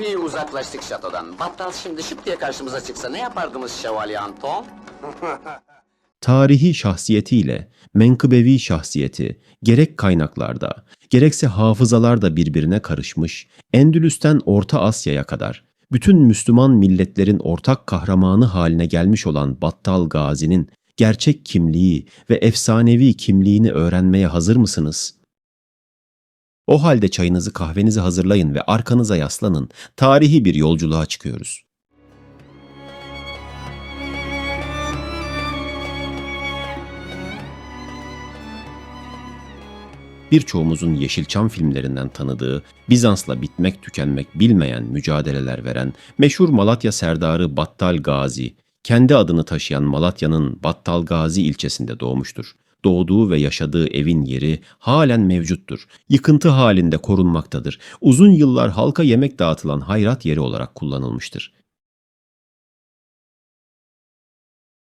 Epey uzaklaştık şatodan. Battal şimdi şıp diye karşımıza çıksa ne yapardınız Şövalye Anton? Tarihi şahsiyetiyle menkıbevi şahsiyeti gerek kaynaklarda, gerekse hafızalarda birbirine karışmış, Endülüs'ten Orta Asya'ya kadar bütün Müslüman milletlerin ortak kahramanı haline gelmiş olan Battal Gazi'nin gerçek kimliği ve efsanevi kimliğini öğrenmeye hazır mısınız? O halde çayınızı kahvenizi hazırlayın ve arkanıza yaslanın. Tarihi bir yolculuğa çıkıyoruz. Birçoğumuzun Yeşilçam filmlerinden tanıdığı, Bizans'la bitmek tükenmek bilmeyen mücadeleler veren meşhur Malatya Serdarı Battal Gazi, kendi adını taşıyan Malatya'nın Battal Gazi ilçesinde doğmuştur. Doğduğu ve yaşadığı evin yeri halen mevcuttur. Yıkıntı halinde korunmaktadır. Uzun yıllar halka yemek dağıtılan hayrat yeri olarak kullanılmıştır.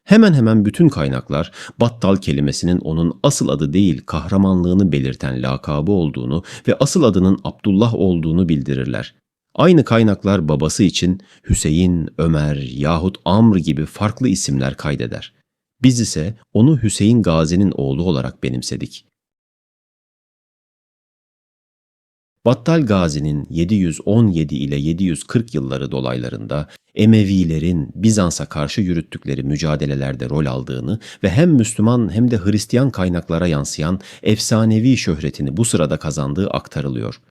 Hemen hemen bütün kaynaklar Battal kelimesinin onun asıl adı değil kahramanlığını belirten lakabı olduğunu ve asıl adının Abdullah olduğunu bildirirler. Aynı kaynaklar babası için Hüseyin, Ömer yahut Amr gibi farklı isimler kaydeder. Biz ise onu Hüseyin Gazi'nin oğlu olarak benimsedik. Battal Gazi'nin 717 ile 740 yılları dolaylarında Emevilerin Bizans'a karşı yürüttükleri mücadelelerde rol aldığını ve hem Müslüman hem de Hristiyan kaynaklara yansıyan efsanevi şöhretini bu sırada kazandığı aktarılıyor.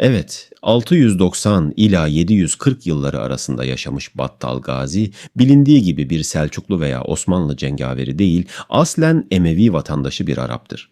Evet, 690 ila 740 yılları arasında yaşamış Battal Gazi, bilindiği gibi bir Selçuklu veya Osmanlı cengaveri değil, aslen Emevi vatandaşı bir Arap'tır.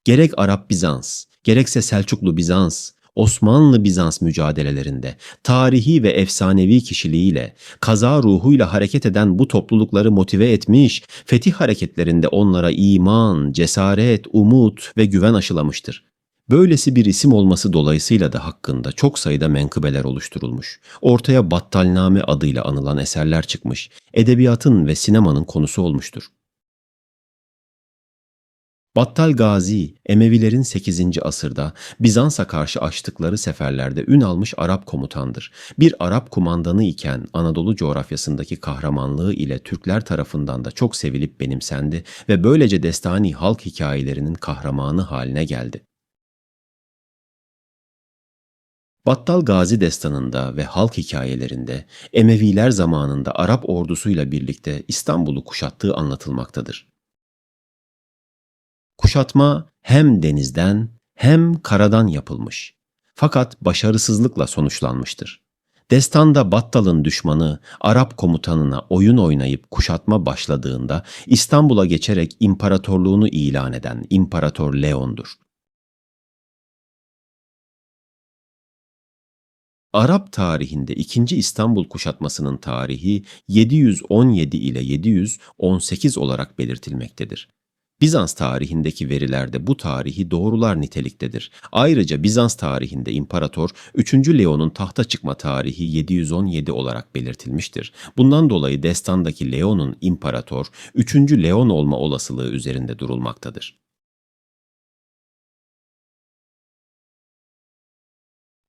Gerek Arap-Bizans, gerekse Selçuklu-Bizans, Osmanlı-Bizans mücadelelerinde tarihi ve efsanevi kişiliğiyle, kaza ruhuyla hareket eden bu toplulukları motive etmiş, fetih hareketlerinde onlara iman, cesaret, umut ve güven aşılamıştır. Böylesi bir isim olması dolayısıyla da hakkında çok sayıda menkıbeler oluşturulmuş. Ortaya Battalname adıyla anılan eserler çıkmış, edebiyatın ve sinemanın konusu olmuştur. Battal Gazi, Emevilerin 8. asırda Bizans'a karşı açtıkları seferlerde ün almış Arap komutandır. Bir Arap kumandanı iken Anadolu coğrafyasındaki kahramanlığı ile Türkler tarafından da çok sevilip benimsendi ve böylece destani halk hikayelerinin kahramanı haline geldi. Battal Gazi destanında ve halk hikayelerinde Emeviler zamanında Arap ordusuyla birlikte İstanbul'u kuşattığı anlatılmaktadır. Kuşatma hem denizden hem karadan yapılmış. Fakat başarısızlıkla sonuçlanmıştır. Destanda Battal'ın düşmanı Arap komutanına oyun oynayıp kuşatma başladığında İstanbul'a geçerek imparatorluğunu ilan eden İmparator Leon'dur. Arap tarihinde 2. İstanbul kuşatmasının tarihi 717 ile 718 olarak belirtilmektedir. Bizans tarihindeki verilerde bu tarihi doğrular niteliktedir. Ayrıca Bizans tarihinde İmparator 3. Leon'un tahta çıkma tarihi 717 olarak belirtilmiştir. Bundan dolayı destandaki Leon'un İmparator 3. Leon olma olasılığı üzerinde durulmaktadır.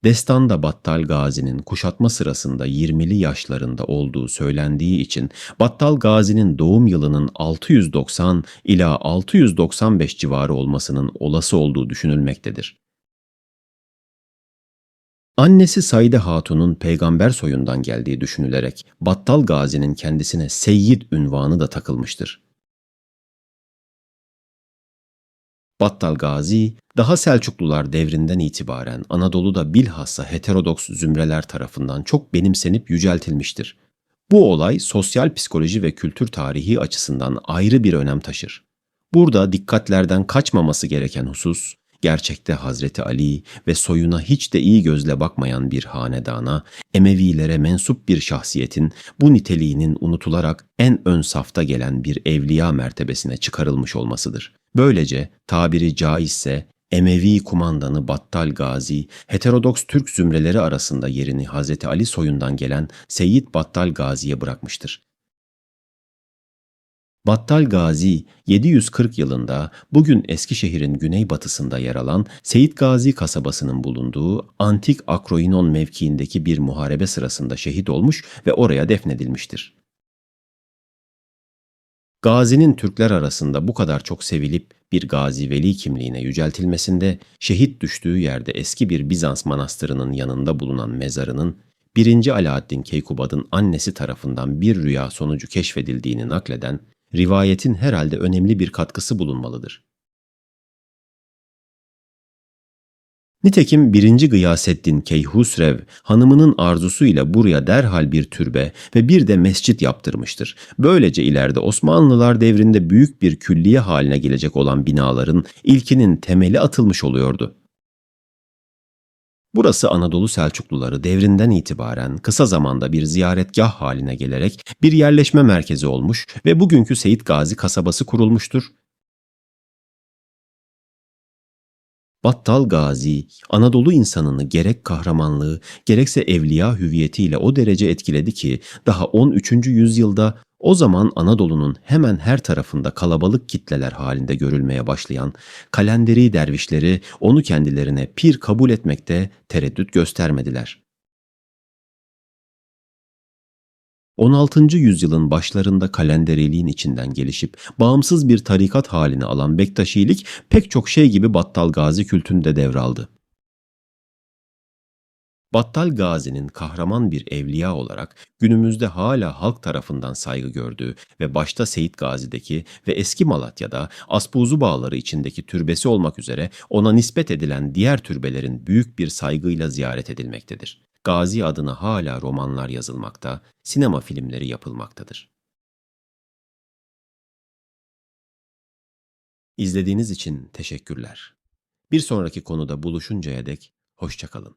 Destanda Battal Gazi'nin kuşatma sırasında 20'li yaşlarında olduğu söylendiği için Battal Gazi'nin doğum yılının 690 ila 695 civarı olmasının olası olduğu düşünülmektedir. Annesi Saide Hatun'un peygamber soyundan geldiği düşünülerek Battal Gazi'nin kendisine Seyyid unvanı da takılmıştır. Battal Gazi, daha Selçuklular devrinden itibaren Anadolu'da bilhassa heterodoks zümreler tarafından çok benimsenip yüceltilmiştir. Bu olay sosyal psikoloji ve kültür tarihi açısından ayrı bir önem taşır. Burada dikkatlerden kaçmaması gereken husus, gerçekte Hazreti Ali ve soyuna hiç de iyi gözle bakmayan bir hanedana, Emevilere mensup bir şahsiyetin bu niteliğinin unutularak en ön safta gelen bir evliya mertebesine çıkarılmış olmasıdır. Böylece tabiri caizse Emevi kumandanı Battal Gazi, heterodoks Türk zümreleri arasında yerini Hazreti Ali soyundan gelen Seyyid Battal Gazi'ye bırakmıştır. Battal Gazi 740 yılında bugün Eskişehir'in güneybatısında yer alan Seyit Gazi kasabasının bulunduğu antik Akroinon mevkiindeki bir muharebe sırasında şehit olmuş ve oraya defnedilmiştir. Gazi'nin Türkler arasında bu kadar çok sevilip bir Gazi Veli kimliğine yüceltilmesinde şehit düştüğü yerde eski bir Bizans manastırının yanında bulunan mezarının 1. Alaaddin Keykubad'ın annesi tarafından bir rüya sonucu keşfedildiğini nakleden rivayetin herhalde önemli bir katkısı bulunmalıdır. Nitekim 1. Gıyasettin Keyhusrev hanımının arzusuyla buraya derhal bir türbe ve bir de mescit yaptırmıştır. Böylece ileride Osmanlılar devrinde büyük bir külliye haline gelecek olan binaların ilkinin temeli atılmış oluyordu. Burası Anadolu Selçukluları devrinden itibaren kısa zamanda bir ziyaretgah haline gelerek bir yerleşme merkezi olmuş ve bugünkü Seyit Gazi kasabası kurulmuştur. Battal Gazi, Anadolu insanını gerek kahramanlığı, gerekse evliya hüviyetiyle o derece etkiledi ki daha 13. yüzyılda o zaman Anadolu'nun hemen her tarafında kalabalık kitleler halinde görülmeye başlayan kalenderi dervişleri onu kendilerine pir kabul etmekte tereddüt göstermediler. 16. yüzyılın başlarında kalenderiliğin içinden gelişip bağımsız bir tarikat halini alan Bektaşilik pek çok şey gibi Battal Gazi kültünü de devraldı. Battal Gazi'nin kahraman bir evliya olarak günümüzde hala halk tarafından saygı gördüğü ve başta Seyit Gazi'deki ve eski Malatya'da Aspuzu Bağları içindeki türbesi olmak üzere ona nispet edilen diğer türbelerin büyük bir saygıyla ziyaret edilmektedir. Gazi adına hala romanlar yazılmakta, sinema filmleri yapılmaktadır. İzlediğiniz için teşekkürler. Bir sonraki konuda buluşuncaya dek hoşça kalın.